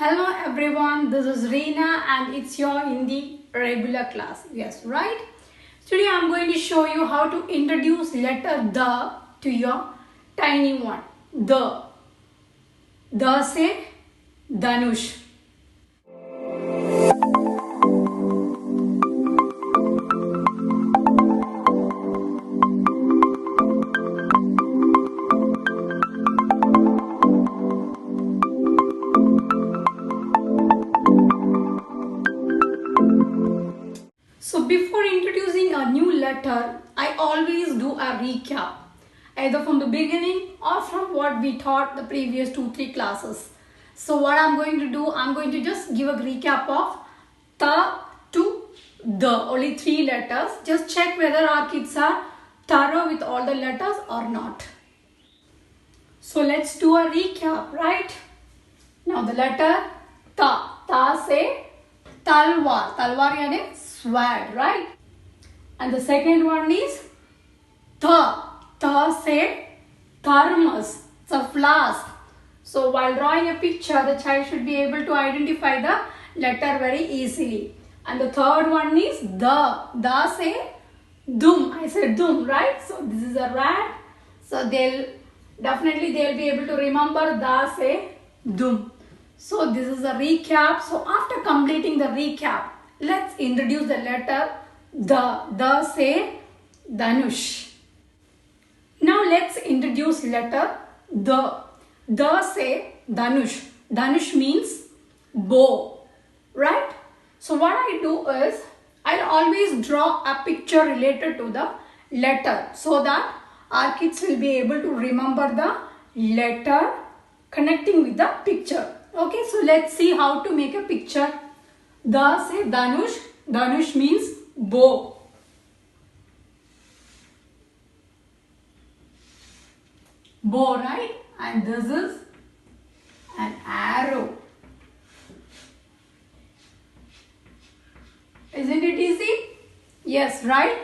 Hello everyone, this is Reena and it's your Hindi regular class. Yes, right? Today I'm going to show you how to introduce letter the to your tiny one. The. The say Dhanush. So before introducing a new letter, I always do a recap, either from the beginning or from what we taught the previous 2-3 classes. So what I'm going to do, I'm going to just give a recap of ta to the, only 3 letters. Just check whether our kids are thorough with all the letters or not. So let's do a recap, right? Now the letter ta. Ta say talwar. Talwar yani sword, right? And the second one is tha. Tha say thermos. It's a flask. So while drawing a picture, the child should be able to identify the letter very easily. And the third one is the. The say dum. I said dum, right? So this is a rat. So they'll be able to remember the say dum. So this is a recap. So after completing the recap, let's introduce the letter the. The say Dhanush. Now let's introduce letter the. The say Dhanush. Dhanush means bow, right? So what I do is, I'll always draw a picture related to the letter so that our kids will be able to remember the letter connecting with the picture. Okay, so let's see how to make a picture. The say Dhanush. Dhanush means bow. Bow, right? And this is an arrow. Isn't it easy? Yes, right?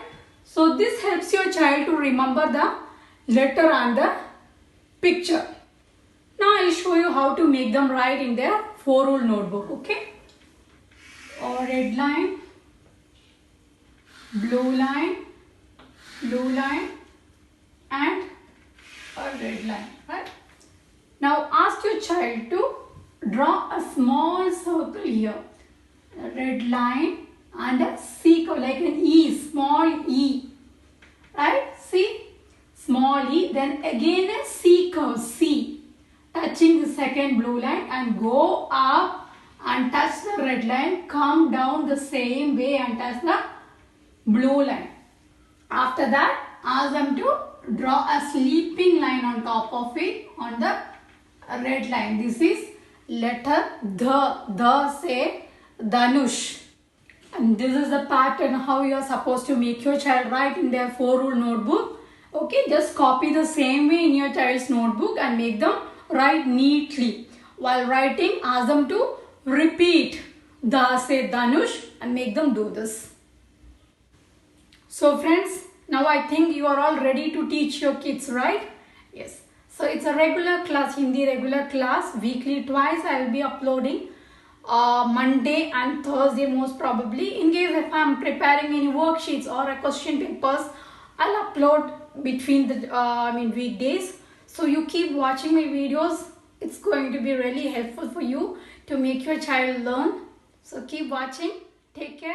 So this helps your child to remember the letter and the picture. Now I'll show you how to make them write in their 4-rule notebook, okay? A red line, blue line, and a red line, right? Now ask your child to draw a small circle here. A red line and a C curve, like an E, small E. Right? See? Small E, then again a C curve, C. Touching the second blue line and go up and touch the red line. Come down the same way and touch the blue line. After that, ask them to draw a sleeping line on top of it on the red line. This is letter the. The say Dhanush. And this is the pattern how you are supposed to make your child write in their 4-rule notebook. Okay, just copy the same way in your child's notebook and make them write neatly. While writing, ask them to repeat the say Dhanush and make them do this. So friends, now I think you are all ready to teach your kids, right? Yes. So it's a regular class, Hindi regular class. Weekly twice I will be uploading. Monday and Thursday most probably. In case if I am preparing any worksheets or a question papers, I'll upload between the weekdays. So you keep watching my videos. It's going to be really helpful for you to make your child learn. So keep watching. Take care.